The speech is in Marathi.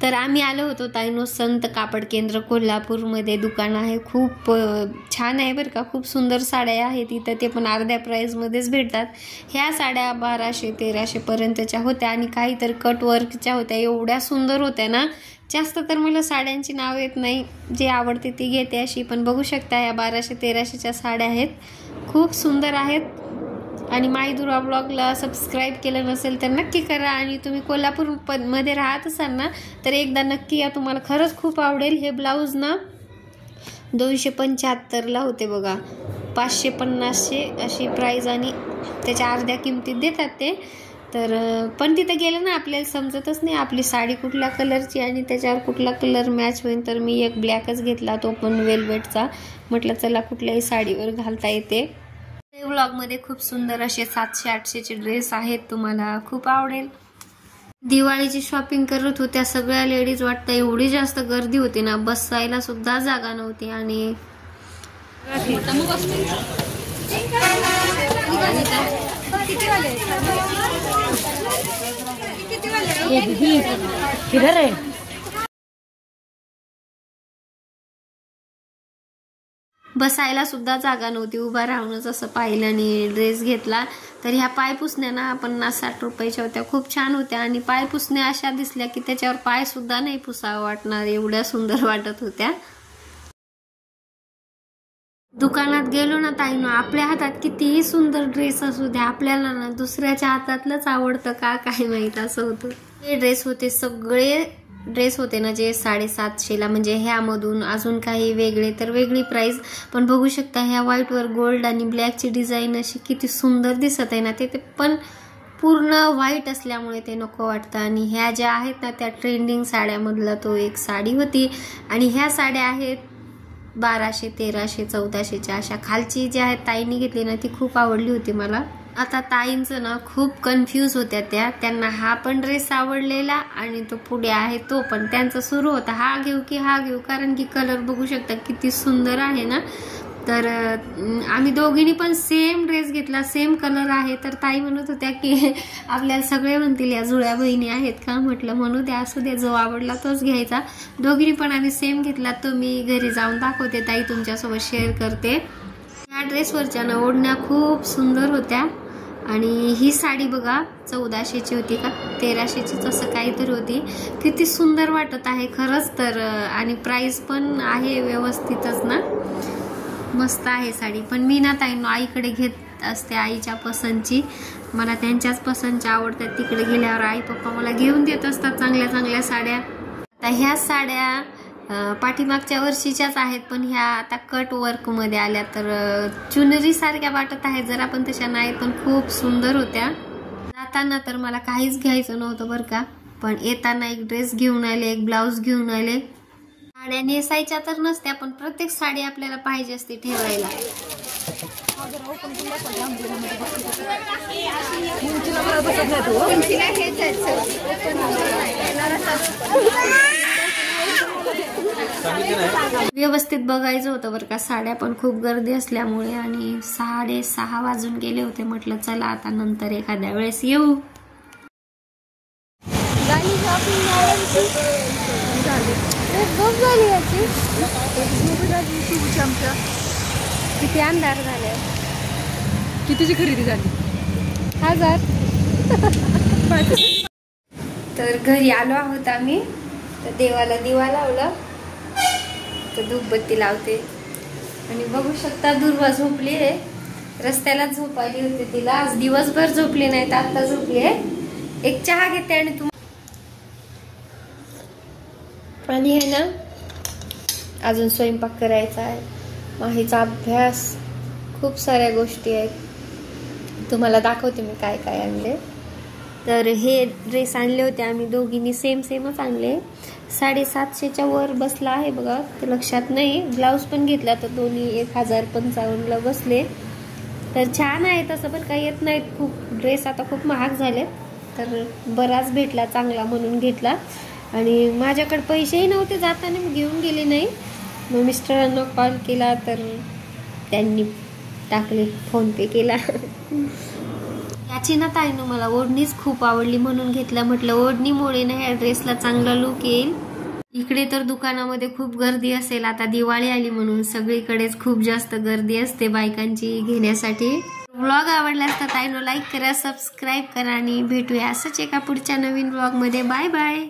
तर आम्ही आलो होतो ताईनो संत कापड केंद्र कोल्हापूरमध्ये दुकान आहे, खूप छान आहे बरं का, खूप सुंदर साड्या आहेत इथं, ते पण अर्ध्या प्राईजमध्येच भेटतात। ह्या साड्या 1200-1300 पर्यंतच्या होत्या आणि काही तर कट वर्कच्या होत्या, एवढ्या सुंदर होत्या ना। जास्त तर मला साड्यांची नाव येत नाही, जे आवडते ती घेते अशी, पण बघू शकता ह्या 1200-1300च्या साड्या आहेत, खूप सुंदर आहेत। आणि माय दुर्वा ब्लॉगला सबस्क्राईब केलं नसेल तर नक्की करा, आणि तुम्ही कोल्हापूरमध्ये राहत असाल ना तर एकदा नक्की या, तुम्हाला खरंच खूप आवडेल। हे ब्लाऊज ना 275ला होते बघा, 550 अशी प्राईज आणि त्याच्या अर्ध्या किमतीत देतात ते। तर पण तिथे गेलं ना आपल्याला समजतच नाही आपली साडी कुठल्या कलरची आणि त्याच्यावर कुठला कलर मॅच होईल, तर मी एक ब्लॅकच घेतला, तो पण वेलवेटचा, म्हटलं चला कुठल्याही साडीवर घालता येते। व्लॉगमध्ये खूप सुंदर असे 700-800चे ड्रेस आहेत, तुम्हाला खूप आवडेल। दिवाळीची शॉपिंग करत होत्या सगळ्या लेडीज, वाटतं एवढी जास्त गर्दी होती ना, बसायला सुद्धा जागा नव्हती। आणि बसायला सुद्धा जागा नव्हती, उभा राहूनच असं पाहिलं आणि ड्रेस घेतला। तर ह्या पायपुसण्या ना 50-60 रुपयाच्या होत्या, खूप छान होत्या, आणि पायपुसण्या अशा दिसल्या की त्याच्यावर पाय सुद्धा नाही पुसावं वाटणार, एवढ्या सुंदर वाटत होत्या। दुकानात गेलो ना ताईनो, आपल्या हातात कितीही सुंदर ड्रेस असू द्या, आपल्याला ना दुसऱ्याच्या हातातलंच आवडतं का काय माहित, असं होतं। हे ड्रेस होते, सगळे ड्रेस होते ना जे 750ला, म्हणजे ह्यामधून अजून काही वेगळे तर वेगळी प्राइस, पण बघू शकता ह्या व्हाईटवर गोल्ड आणि ब्लॅकची डिझाईन अशी किती सुंदर दिसत आहे ना, ते पण पूर्ण व्हाईट असल्यामुळे ते नको वाटतं। आणि ह्या ज्या आहेत ना त्या ट्रेंडिंग साड्यामधला तो एक साडी होती, आणि ह्या साड्या आहेत 1200, 1300, 1400च्या अशा। खालची जी आहे ताईंनी घेतली ना ती खूप आवडली होती मला। आता ताईंचं ना खूप कन्फ्यूज होत्या त्यांना हा पण ड्रेस आवडलेला आणि तो पुढे आहे तो पण, त्यांचं सुरू होता हा घेऊ की हा घेऊ, कारण की कलर बघू शकता किती सुंदर आहे ना। तर आम्ही दोघींनी पण सेम ड्रेस घेतला, सेम कलर आहे। तर ताई म्हणत होत्या की आपल्याला सगळे म्हणतील या जुळ्या बहिणी आहेत का, म्हटलं म्हणू द्या, असू द्या, जो आवडला तोच घ्यायचा। दोघींनी पण आम्ही सेम घेतला, तो मी घरी जाऊन दाखवते ताई, तुमच्यासोबत शेअर करते। या ड्रेसवरच्या ना ओढण्या खूप सुंदर होत्या, आणि ही साडी बघा 1400ची होती का 1300चीच असं काहीतरी होती, किती सुंदर वाटत आहे खरंच तर, आणि प्राइस पण आहे व्यवस्थितच ना, मस्त आहे साडी। पण मी ना ताईंनो आईकडे घेत असते, आईच्या पसंतची, मला त्यांच्याच पसंतच्या आवडतात, तिकडे गेल्यावर आई पप्पा मला घेऊन देत असतात चांगल्या चांगल्या साड्या। आता ह्या साड्या पाठीमागच्या वर्षीच्याच आहेत, पण ह्या आता कट वर्क मध्ये आल्या, तर चुनरी सारख्या वाटत आहेत जरा, पण तशा नाहीत, पण खूप सुंदर होत्या। जाताना तर मला काहीच घ्यायचं नव्हतं बरं का, पण येताना एक ड्रेस घेऊन आले, एक ब्लाऊज घेऊन आले। साड्या नेसायच्या तर नसत्या, पण प्रत्येक साडी आपल्याला पाहिजे असते ठेवायला। व्यवस्थित बघायचं होतं बरं का, साड्या पण खूप गर्दी असल्यामुळे, आणि 6:30 वाजून गेले होते, म्हटलं चला आता नंतर एखाद्या वेळेस येऊ। किती अंधार झाले, कितीची खरेदी झाली, 1000। तर घरी आलो आहोत आम्ही, तर देवाला दिवा लावला, तर धूपबत्ती लावते, आणि बघू शकता दुर्वा झोपली आहे, रस्त्याला झोप आली होती तिला, आज दिवसभर झोपली नाही, तर आता झोपली आहे। एक चहा घेते आणि आणि हे ना अजून स्वयंपाक करायचा आहे, माहीचा अभ्यास, खूप साऱ्या गोष्टी आहेत, तुम्हाला दाखवते मी काय काय आणले। तर हे ड्रेस आणले होते आम्ही दोघींनी, सेमच आणले, 750च्या वर बसला आहे बघा, ते लक्षात नाही। ब्लाऊज पण घेतला तर दोन्ही 1055ला बसले, तर छान आहे तसं, पण काही येत नाहीत खूप ड्रेस, आता खूप महाग झाले, तर बराच भेटला चांगला म्हणून घेतला। आणि माझ्याकडे पैसेही नव्हते जाताना, मी घेऊन गेले नाही, मग मिस्टरांना कॉल केला तर त्यांनी टाकले, फोन पे केला। याची ना ताईनं मला ओढणीच खूप आवडली म्हणून घेतला. म्हटलं ओढणीमुळे ना ह्या ड्रेसला चांगला लुक येईल. इकडे तर दुकानामध्ये खूप गर्दी असेल, आता दिवाळी आली म्हणून सगळीकडेच खूप जास्त गर्दी असते बायकांची घेण्यासाठी. व्लॉग आवडल्यास तर ताईनो लाईक करा, सबस्क्राईब करा आणि भेटूया असंच एका पुढच्या नवीन व्लॉग मध्ये. Bye bye.